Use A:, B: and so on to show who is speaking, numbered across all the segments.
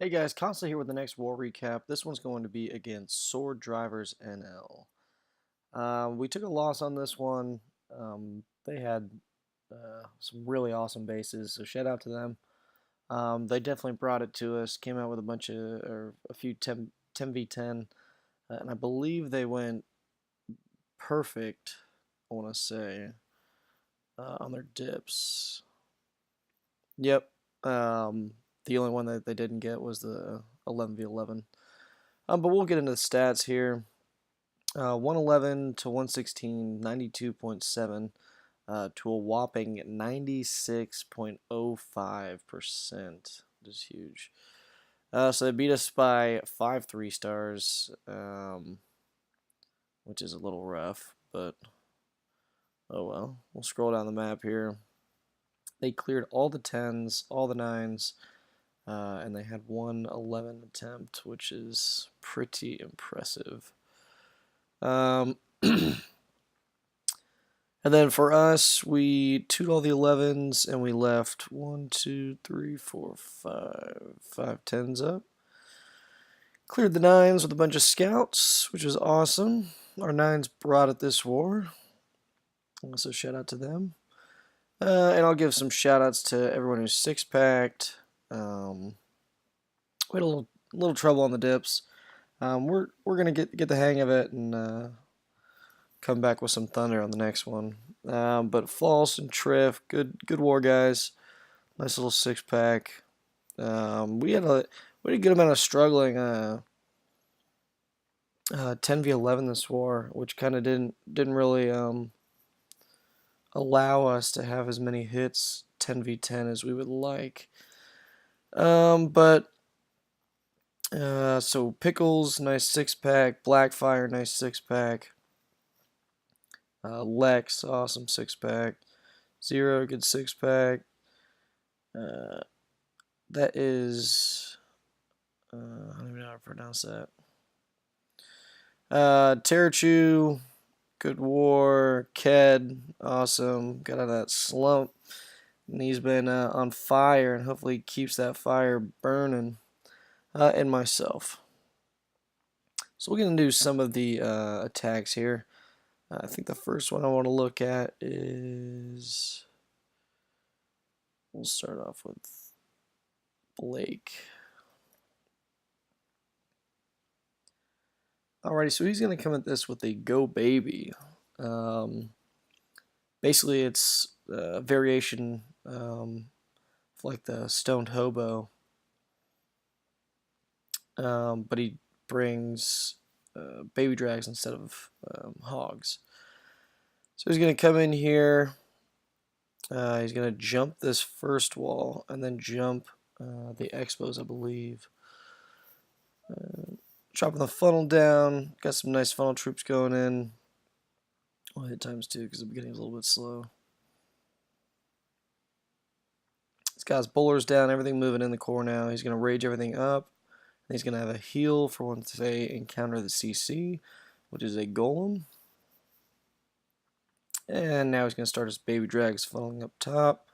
A: Hey guys, Constantly here with the next war recap. This one's going to be against Sword Drivers NL. We took a loss on this one. They had some really awesome bases, so shout out to them. They definitely brought it to us. Came out with a few 10v10, and I believe they went perfect. I want to say on their dips. Yep. The only one that they didn't get was the 11v11. But we'll get into the stats here. 111 to 116, 92.7 to a whopping 96.05%. Which is huge. So they beat us by 5 3-stars, which is a little rough, but oh well. We'll scroll down the map here. They cleared all the 10s, all the 9s, and they had one 11 attempt, which is pretty impressive. And then for us, we 2'd all the 11s and we left 1, 2, 3, 4, 5 10s up. Cleared the 9s with a bunch of scouts, which is awesome. Our 9s brought it this war. So shout out to them. And I'll give some shout outs to everyone who's 6-packed. We had a little trouble on the dips. We're gonna get the hang of it and come back with some thunder on the next one. But False and Triff, good war guys. Nice little 6-pack. We had a good amount of struggling 10v11 this war, which kind of didn't really allow us to have as many hits 10v10 as we would like. So Pickles, nice 6-pack. Blackfire, nice 6-pack. Lex, awesome 6-pack. Zero, good 6-pack. That is, I don't even know how to pronounce that. Terrachu, good war. Ked, awesome. Got out of that slump. And he's been on fire, and hopefully keeps that fire burning. And myself. So we're going to do some of the attacks here. I think the first one I want to look at is... We'll start off with Blake. Alrighty, so he's going to come at this with a Go Baby. Basically, it's a variation of like the Stoned Hobo. But he brings baby drags instead of hogs. So he's going to come in here. He's going to jump this first wall and then jump the Expos, I believe. Chopping the funnel down. Got some nice funnel troops going in. I'll hit times 2 because the beginning's a little bit slow. This guy's bowlers down, everything moving in the core now. He's going to rage everything up. He's going to have a heal for once they encounter the CC, which is a golem. And now he's going to start his baby drags funneling up top.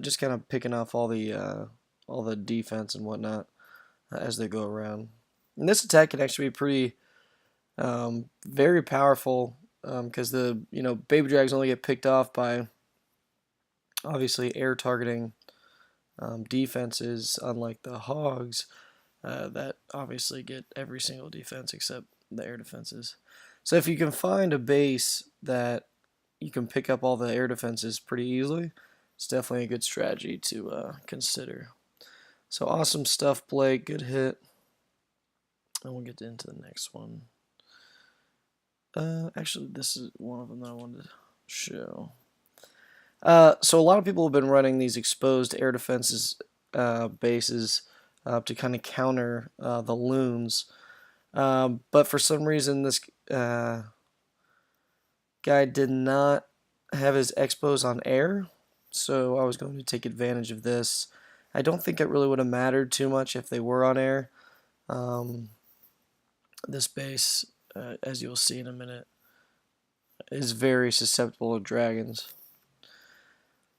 A: Just kind of picking off all the defense and whatnot as they go around. And this attack can actually be pretty very powerful because the baby drags only get picked off by obviously air targeting defenses, unlike the hogs. That obviously get every single defense except the air defenses. So if you can find a base that you can pick up all the air defenses pretty easily, it's definitely a good strategy to consider. So awesome stuff, Blake. Good hit. And we'll get into the next one. Actually, this is one of them that I wanted to show. So a lot of people have been running these exposed air defenses bases to kind of counter the loons. But for some reason, this guy did not have his expos on air, so I was going to take advantage of this. I don't think it really would have mattered too much if they were on air. This base, as you'll see in a minute, is very susceptible to dragons.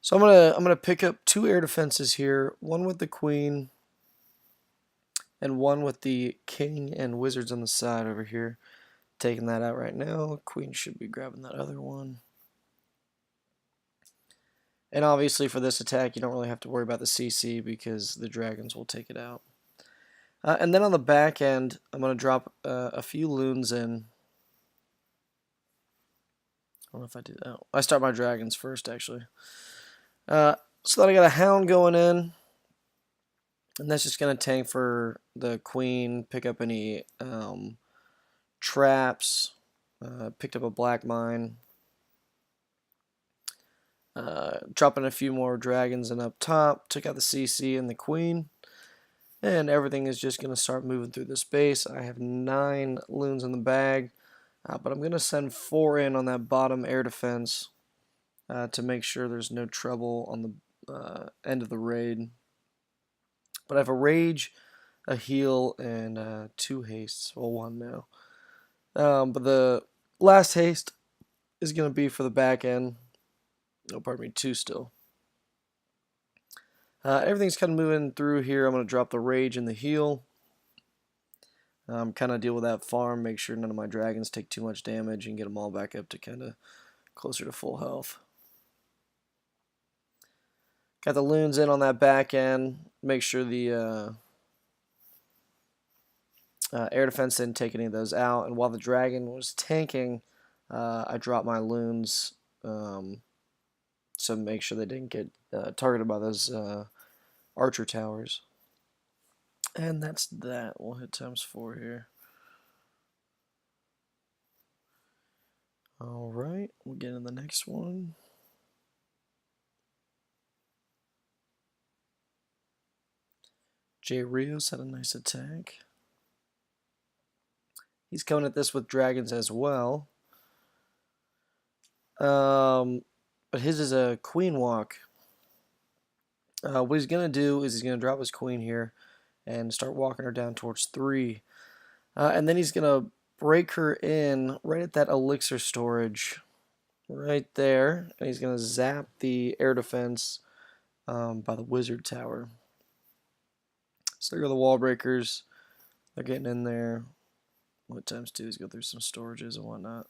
A: So I'm gonna pick up 2 air defenses here, one with the queen and one with the king and wizards on the side over here. Taking that out right now. Queen should be grabbing that other one. And obviously for this attack, you don't really have to worry about the CC because the dragons will take it out. And then on the back end, I'm going to drop a few loons in. I don't know if I do that. Oh, I start my dragons first, actually. So then I got a hound going in. And that's just going to tank for the queen, pick up any traps, picked up a black mine. Dropping a few more dragons in up top, took out the CC and the queen. And everything is just going to start moving through the space. I have 9 loons in the bag, but I'm going to send 4 in on that bottom air defense to make sure there's no trouble on the end of the raid. But I have a rage, a heal, and 2 hastes. Well, 1 now. But the last haste is going to be for the back end. Oh, pardon me, 2 still. Everything's kind of moving through here. I'm going to drop the rage and the heal. Kind of deal with that farm, make sure none of my dragons take too much damage, and get them all back up to kind of closer to full health. Got the loons in on that back end. Make sure the air defense didn't take any of those out. And while the dragon was tanking, I dropped my loons so make sure they didn't get targeted by those archer towers. And that's that. We'll hit ×4 here. Alright, we'll get in the next one. Jayrios had a nice attack. He's coming at this with dragons as well. But his is a queen walk. What he's going to do is he's going to drop his queen here and start walking her down towards 3. And then he's going to break her in right at that elixir storage right there. And he's going to zap the air defense by the wizard tower. So there go the wall breakers. They're getting in there. What ×2 is go through some storages and whatnot.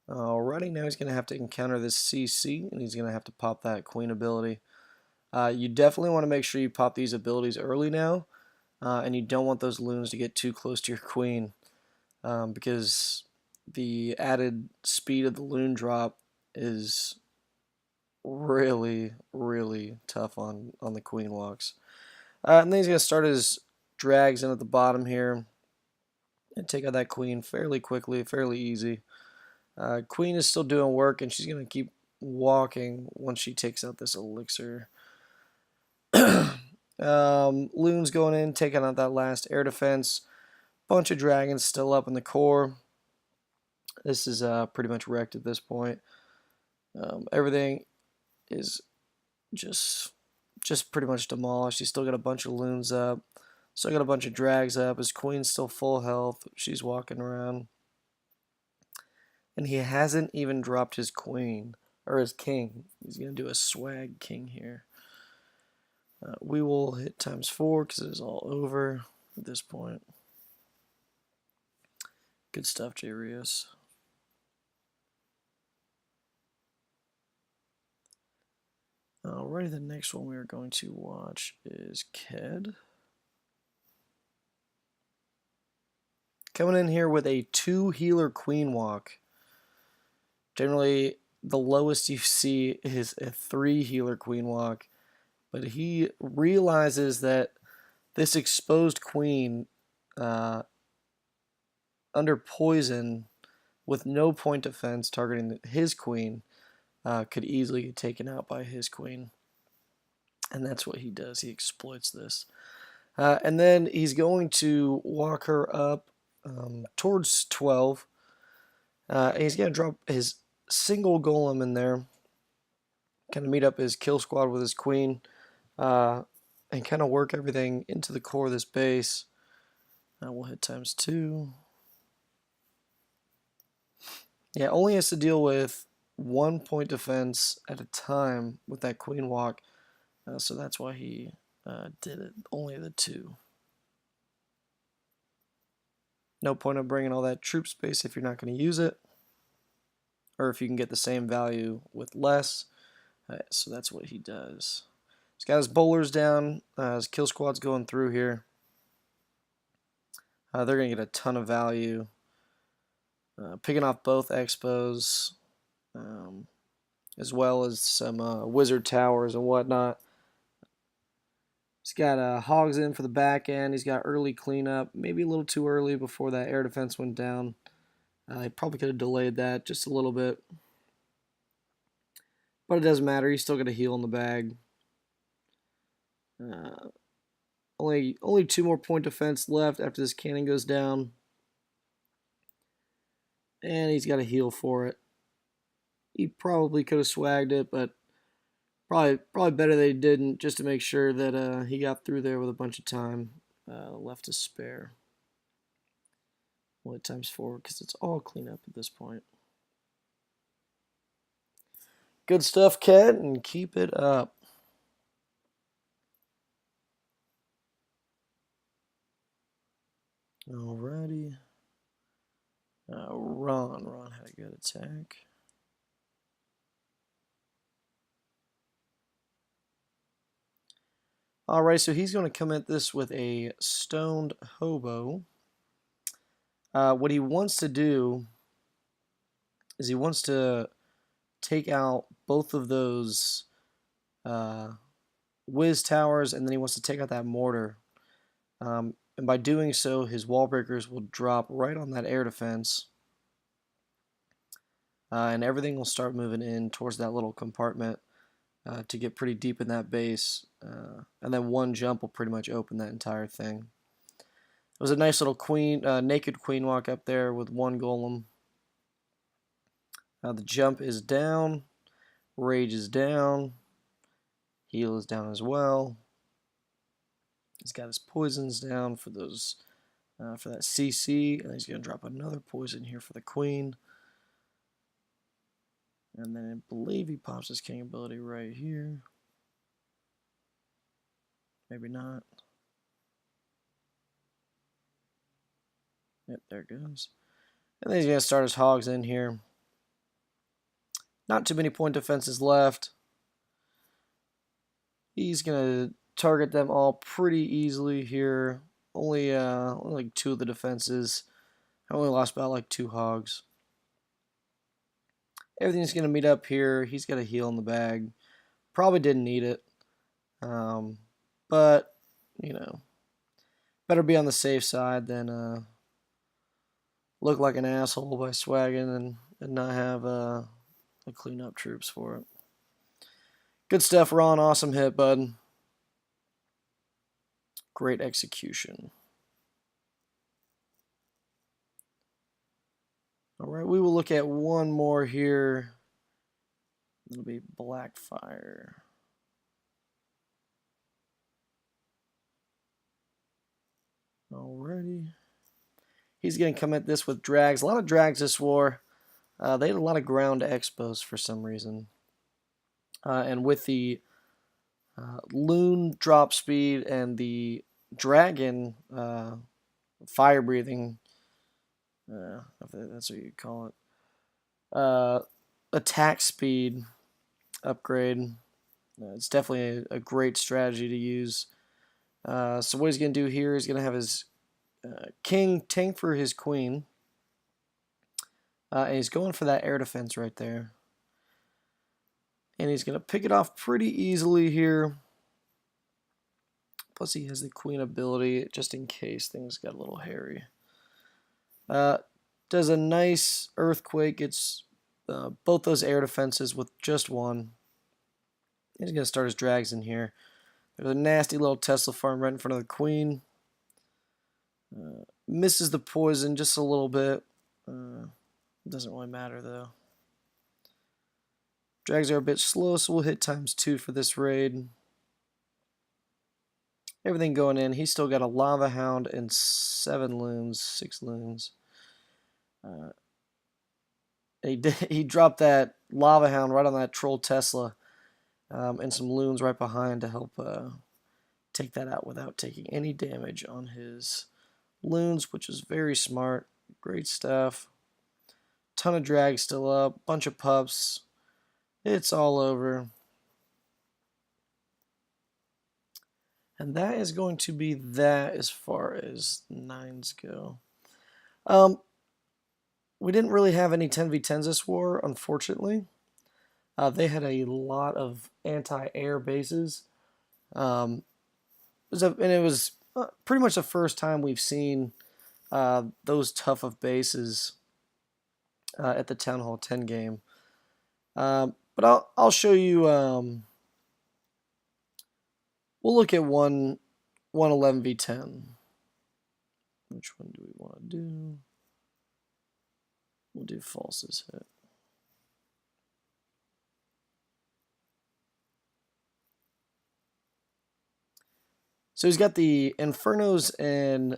A: Alrighty, now he's going to have to encounter this CC, and he's going to have to pop that queen ability. You definitely want to make sure you pop these abilities early now, and you don't want those loons to get too close to your queen, because the added speed of the loon drop is really, really tough on the queen walks. And then he's going to start his drags in at the bottom here and take out that queen fairly quickly, fairly easy. Queen is still doing work, and she's going to keep walking once she takes out this elixir. Loons going in, taking out that last air defense. Bunch of dragons still up in the core. This is pretty much wrecked at this point. Everything is just pretty much demolished. He's still got a bunch of loons up. Still got a bunch of drags up. His queen's still full health. She's walking around. And he hasn't even dropped his queen, or his king. He's going to do a swag king here. We will hit ×4 because it is all over at this point. Good stuff, Jayrios. Alrighty, the next one we are going to watch is Ked. Coming in here with a 2 healer queen walk. Generally, the lowest you see is a 3 healer queen walk, but he realizes that this exposed queen under poison with no point defense targeting his queen could easily get taken out by his queen. And that's what he does. He exploits this. And then he's going to walk her up towards 12. And he's going to drop his single golem in there, kind of meet up his kill squad with his queen, and kind of work everything into the core of this base. We'll hit ×2. Yeah, only has to deal with 1 point defense at a time with that queen walk, so that's why he did it. Only the 2. No point of bringing all that troop space if you're not going to use it, or if you can get the same value with less. So that's what he does. He's got his bowlers down. His kill squad's going through here. They're going to get a ton of value. Picking off both expos, as well as some wizard towers and whatnot. He's got hogs in for the back end. He's got early cleanup, maybe a little too early before that air defense went down. He probably could have delayed that just a little bit. But it doesn't matter. He's still got a heal in the bag. Only 2 more point defense left after this cannon goes down. And he's got a heal for it. He probably could have swagged it, but probably better they didn't, just to make sure that he got through there with a bunch of time left to spare. Well, times 4 because it's all cleanup at this point. Good stuff, Cat, and keep it up. Alrighty. Ron had a good attack. Alright, so he's going to come at this with a stoned hobo. What he wants to do is he wants to take out both of those whiz towers, and then he wants to take out that mortar. And by doing so, his wall breakers will drop right on that air defense. And everything will start moving in towards that little compartment to get pretty deep in that base. And then one jump will pretty much open that entire thing. It was a nice little naked queen walk up there with 1 golem. The jump is down. Rage is down. Heal is down as well. He's got his poisons down for those for that CC, and he's going to drop another poison here for the queen. And then I believe he pops his king ability right here. Maybe not. Yep, there it goes. And then he's going to start his hogs in here. Not too many point defenses left. He's going to target them all pretty easily here. Only like 2 of the defenses. I only lost about like 2 hogs. Everything's going to meet up here. He's got a heal in the bag. Probably didn't need it. But, you know, better be on the safe side than look like an asshole by swagging and not have the cleanup troops for it. Good stuff, Ron. Awesome hit, bud. Great execution. Alright, we will look at one more here. It'll be Blackfire. Alrighty. He's going to come at this with drags. A lot of drags this war. They had a lot of ground expos for some reason. And with the loon drop speed and the dragon fire breathing, if that's what you call it, attack speed upgrade, it's definitely a great strategy to use. So what he's going to do here is going to have his king tank for his queen. And he's going for that air defense right there. And he's going to pick it off pretty easily here. Plus he has the queen ability just in case things got a little hairy. Does a nice earthquake. It's both those air defenses with just 1. He's going to start his drags in here. There's a nasty little Tesla farm right in front of the queen. Misses the poison just a little bit. Doesn't really matter though. Drags are a bit slow, so we'll hit ×2 for this raid. Everything going in. He's still got a lava hound and 6 loons. He dropped that lava hound right on that troll Tesla, and some loons right behind to help take that out without taking any damage on his loons, which is very smart. Great stuff. Ton of drag still up. Bunch of pups. It's all over. And that is going to be that as far as 9s go. We didn't really have any 10v10s this war, unfortunately. They had a lot of anti-air bases. And it was pretty much the first time we've seen those tough of bases at the Town Hall 10 game. But I'll show you. We'll look at 111v10. Which one do we want to do? We'll do falses hit. So he's got the Infernos and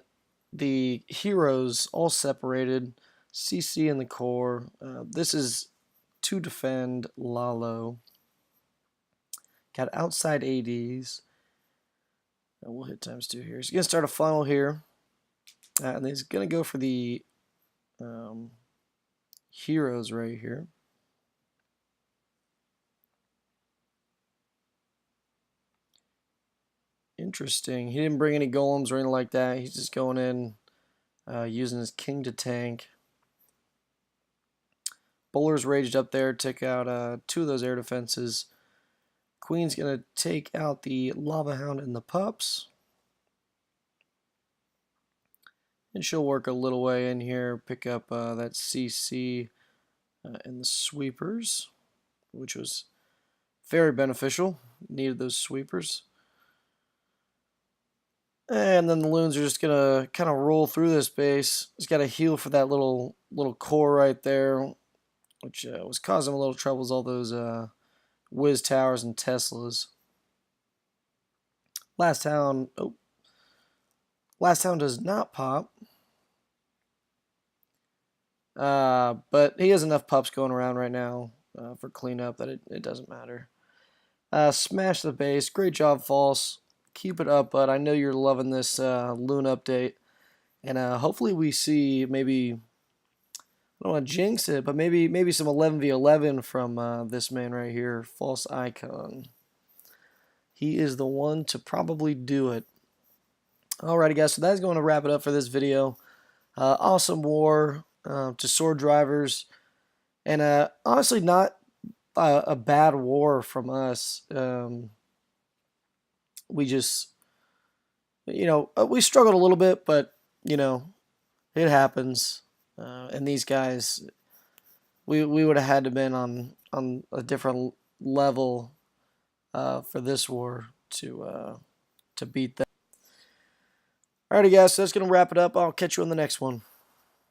A: the Heroes all separated. CC in the core. This is to defend Lalo. Got outside ADs. And we'll hit ×2 here. He's going to start a funnel here. And he's going to go for the Heroes right here. Interesting. He didn't bring any golems or anything like that. He's just going in using his king to tank. Bowler's raged up there, took out 2 of those air defenses. Queen's going to take out the Lava Hound and the pups. And she'll work a little way in here, pick up that CC and the sweepers, which was very beneficial. Needed those sweepers. And then the loons are just gonna kind of roll through this base. He's got to heal for that little core right there, which was causing a little troubles. All those whiz towers and Teslas. Last town does not pop. But he has enough pups going around right now for cleanup that it doesn't matter. Smash the base. Great job, False. Keep it up, bud. I know you're loving this loon update. And hopefully we see maybe, I don't want to jinx it, but maybe some 11v11 from this man right here, False Icon. He is the one to probably do it. Alrighty, guys, so that's going to wrap it up for this video. Awesome war to sword drivers. And honestly, not a bad war from us. We just, we struggled a little bit, but, it happens. And these guys, we would have had to been on a different level for this war to beat them. Alrighty, guys, so that's going to wrap it up. I'll catch you on the next one.